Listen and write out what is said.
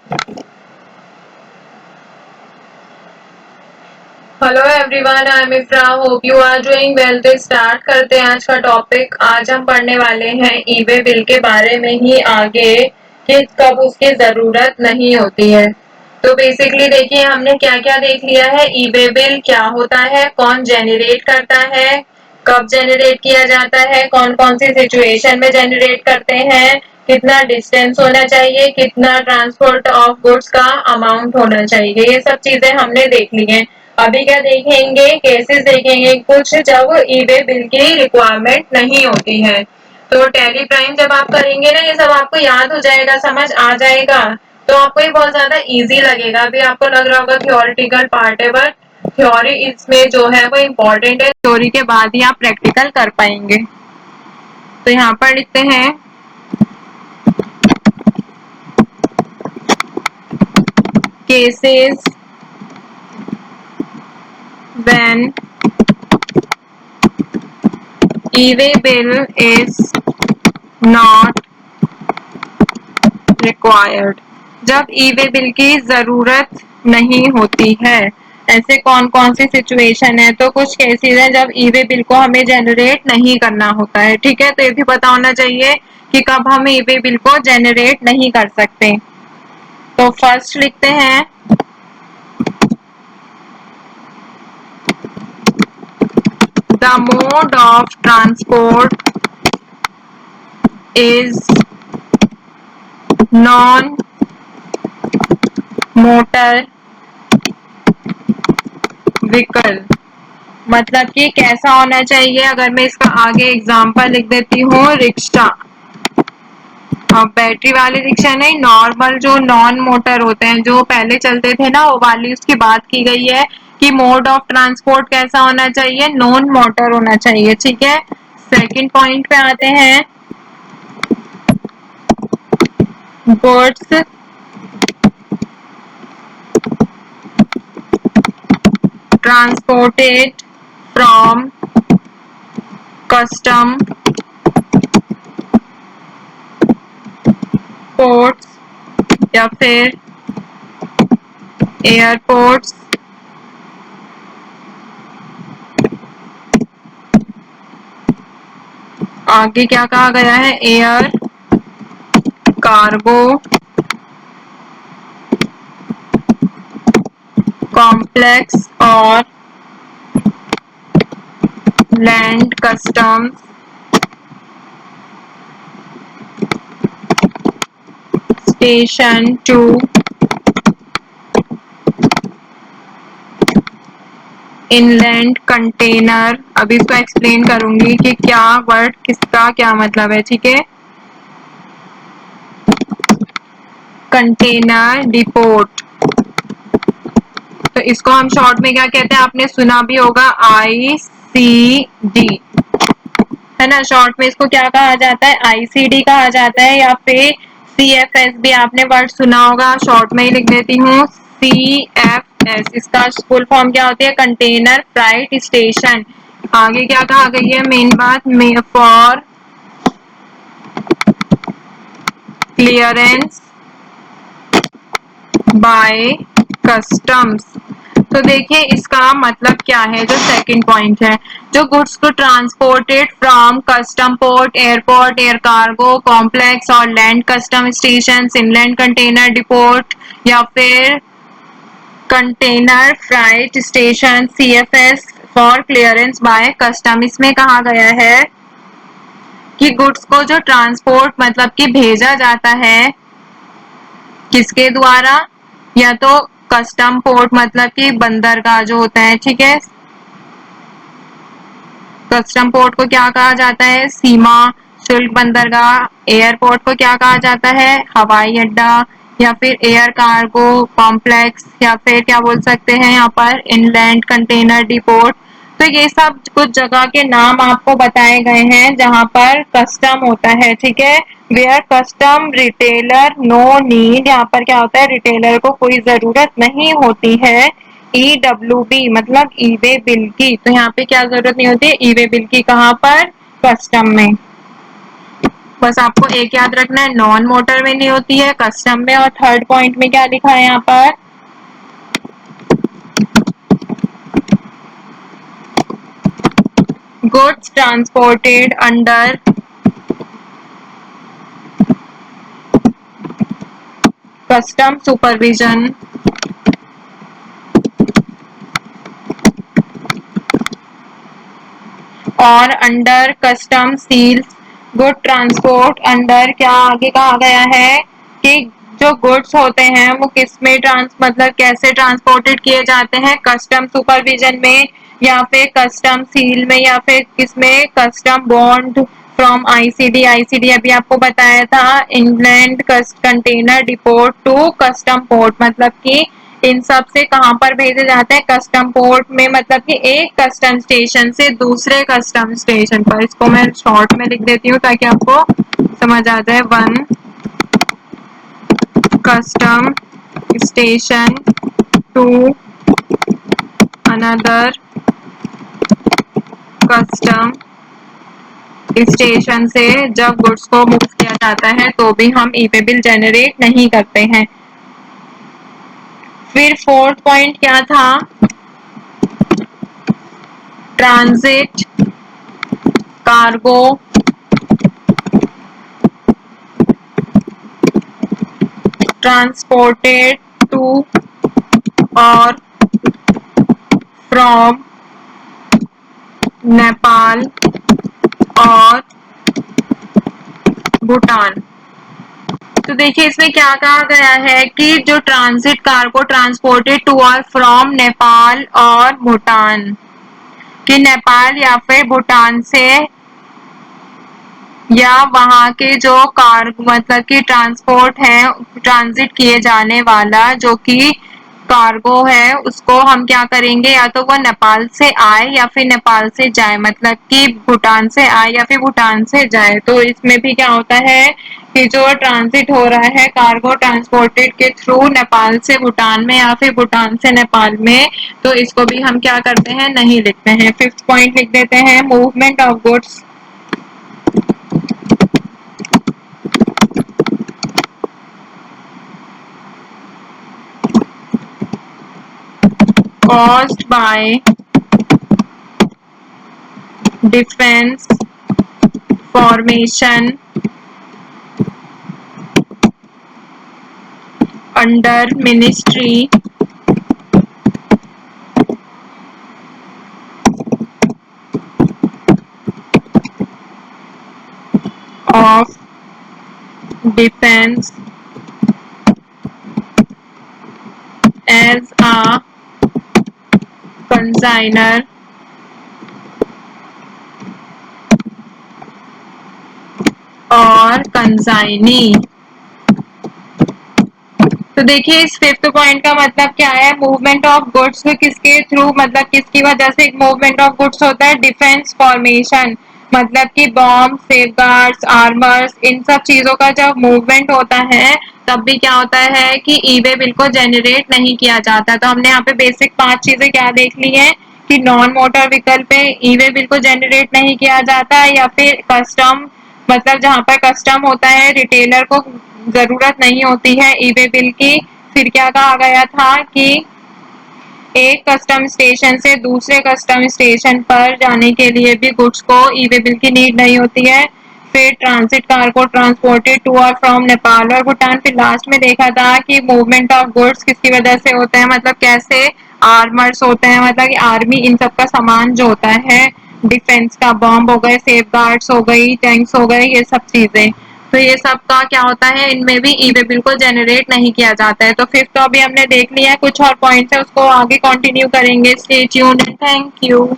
Hello everyone, I am Ifra, hope you are doing well. तो start करते हैं आज का टॉपिक। आज हम पढ़ने वाले हैं ई वे बिल के बारे में ही आगे कि कब उसकी जरूरत नहीं होती है। तो बेसिकली देखिए हमने क्या क्या देख लिया है। ई वे बिल क्या होता है, कौन जेनरेट करता है, कब जेनरेट किया जाता है, कौन कौन सी सिचुएशन में जेनरेट करते हैं, कितना डिस्टेंस होना चाहिए, कितना ट्रांसपोर्ट ऑफ गुड्स का अमाउंट होना चाहिए। ये सब चीजें हमने देख ली हैं। अभी क्या देखेंगे, केसेस देखेंगे कुछ जब ई वे बिल की रिक्वायरमेंट नहीं होती है। तो टैली प्राइम जब आप करेंगे ना, ये सब आपको याद हो जाएगा, समझ आ जाएगा, तो आपको ये बहुत ज्यादा इजी लगेगा। अभी आपको लग रहा होगा थियोरिटिकल पार्ट है, बट थ्योरी इसमें जो है वो इम्पोर्टेंट है। थ्योरी के बाद ही आप प्रैक्टिकल कर पाएंगे। तो यहाँ पर लिखते हैं cases when e-way bill is not required. जब ई-वे बिल की जरूरत नहीं होती है। ऐसे कौन कौन सी सिचुएशन है, तो कुछ केसेस हैं जब ई-वे बिल को हमें जनरेट नहीं करना होता है। ठीक है, तो ये भी पता होना चाहिए कि कब हम ई-वे बिल को जनरेट नहीं कर सकते। तो फर्स्ट लिखते हैं the mode of transport is non motor vehicle. मतलब कि कैसा होना चाहिए, अगर मैं इसका आगे एग्जांपल लिख देती हूँ, रिक्शा। अब बैटरी वाले रिक्शा नहीं, नॉर्मल जो नॉन मोटर होते हैं, जो पहले चलते थे ना, वो वाली उसकी बात की गई है कि मोड ऑफ ट्रांसपोर्ट कैसा होना चाहिए, नॉन मोटर होना चाहिए। ठीक है, सेकंड पॉइंट पे आते हैं, goods transported from custom ports या फिर एयरपोर्ट्स आगे क्या कहा गया है, एयर कार्गो कॉम्प्लेक्स और land customs station to inland container. अभी इसको एक्सप्लेन करूंगी कि क्या वर्ड किसका क्या मतलब है। ठीक है, कंटेनर डिपोट, तो इसको हम शॉर्ट में क्या कहते हैं, आपने सुना भी होगा, ICD, है ना। शॉर्ट में इसको क्या कहा जाता है, ICD कहा जाता है, या फिर CFS भी आपने वर्ड सुना होगा। शॉर्ट में ही लिख देती हूँ, CFS। इसका फुल फॉर्म क्या होती है, कंटेनर फ्राइट स्टेशन। आगे क्या कहा गई है, मेन बात, फॉर क्लियरेंस बाय कस्टम्स। तो देखिए इसका मतलब क्या है, जो सेकंड पॉइंट है, जो गुड्स को transported from custom port, airport, air cargo complex और land custom station, inland container depot या फिर container freight station, CFS for clearance by custom. इसमें कहा गया है कि गुड्स को जो ट्रांसपोर्ट मतलब कि भेजा जाता है, किसके द्वारा, या तो कस्टम पोर्ट मतलब कि बंदरगाह जो होता है। ठीक है, कस्टम पोर्ट को क्या कहा जाता है, सीमा शुल्क बंदरगाह। एयरपोर्ट को क्या कहा जाता है, हवाई अड्डा, या फिर एयर कार्गो कॉम्प्लेक्स, या फिर क्या बोल सकते हैं यहाँ पर, इनलैंड कंटेनर डिपोट। तो ये सब कुछ जगह के नाम आपको बताए गए हैं जहां पर कस्टम होता है। ठीक है, where custom retailer no need, यहाँ पर क्या होता है, रिटेलर को कोई जरूरत नहीं होती है EWB मतलब ई वे बिल की। तो यहाँ पे क्या जरूरत नहीं होती है ई वे बिल की, कहाँ पर, कस्टम में। बस आपको एक याद रखना है, नॉन मोटर में नहीं होती है, कस्टम में। और थर्ड पॉइंट में क्या लिखा है यहाँ पर, goods transported under custom supervision और under custom seals good transport under, क्या आगे कहा गया है कि जो गुड्स होते हैं वो किस में मतलब कैसे ट्रांसपोर्टेड किए जाते हैं, कस्टम सुपरविजन में या फिर कस्टम सील में या फिर किसमें, custom bond from ICD. ICD अभी आपको बताया था, inland container depot to custom port, मतलब कि इन सब से कहां पर भेजे जाते हैं, कस्टम पोर्ट में, मतलब कि एक कस्टम स्टेशन से दूसरे कस्टम स्टेशन पर। इसको मैं शॉर्ट में लिख देती हूँ ताकि आपको समझ आ जाए। One custom station to another custom station से जब गुड्स को मूव किया जाता है तो भी हम ई वे बिल जनरेट नहीं करते हैं। फिर फोर्थ पॉइंट क्या था, ट्रांजिट कार्गो ट्रांसपोर्टेड टू और फ्रॉम नेपाल और भूटान। तो देखिए इसमें क्या कहा गया है कि जो ट्रांजिट कार्गो ट्रांसपोर्टेड टू और फ्रॉम नेपाल और भूटान, कि नेपाल या फिर भूटान से या वहां के जो कार मतलब कि ट्रांसपोर्ट है, ट्रांजिट किए जाने वाला जो कि कार्गो है, उसको हम क्या करेंगे, या तो वो नेपाल से आए या फिर नेपाल से जाए, मतलब कि भूटान से आए या फिर भूटान से जाए। तो इसमें भी क्या होता है कि जो ट्रांजिट हो रहा है कार्गो ट्रांसपोर्टेड के थ्रू नेपाल से भूटान में या फिर भूटान से नेपाल में, तो इसको भी हम क्या करते हैं, नहीं लिखते हैं। फिफ्थ पॉइंट लिख देते हैं, movement of goods caused by defense formation under Ministry of Defense as a consignor और कंसाइनी। तो देखिए इस फिफ्थ पॉइंट का मतलब क्या है, मूवमेंट ऑफ गुड्स किसके थ्रू, मतलब किसकी वजह से मूवमेंट ऑफ गुड्स होता है, डिफेंस फॉर्मेशन, मतलब कि बॉम्ब, सेफगार्ड्स, आर्मर्स, इन सब चीजों का जब मूवमेंट होता है तब भी क्या होता है कि ई वे बिल को जनरेट नहीं किया जाता। तो हमने यहाँ पे बेसिक 5 चीजें क्या देख ली है कि नॉन मोटर व्हीकल पे ई वे बिल को जनरेट नहीं किया जाता, या फिर कस्टम मतलब जहाँ पर कस्टम होता है रिटेलर को जरूरत नहीं होती है ई वे बिल की। फिर क्या कहा गया था कि एक कस्टम स्टेशन से दूसरे कस्टम स्टेशन पर जाने के लिए भी गुड्स को ई वे बिल की नीड नहीं होती है। फिर ट्रांजिट कार्गो ट्रांसपोर्टेड टू और फ्रॉम नेपाल और भूटान। फिर लास्ट में देखा था कि मूवमेंट ऑफ गुड्स किसकी वजह से होता है, मतलब कैसे, आर्मर्स होते हैं, मतलब कि आर्मी इन सब का सामान जो होता है डिफेंस का, बॉम्ब हो गए, सेफ गार्ड्स हो गई, टैंक्स हो गए, ये सब चीजें, तो ये सब का क्या होता है, इनमें भी ई वे बिल को जनरेट नहीं किया जाता है। तो फिफ्थ तो अभी हमने देख लिया है, कुछ और पॉइंट्स है उसको आगे कंटिन्यू करेंगे। Stay tuned and thank you.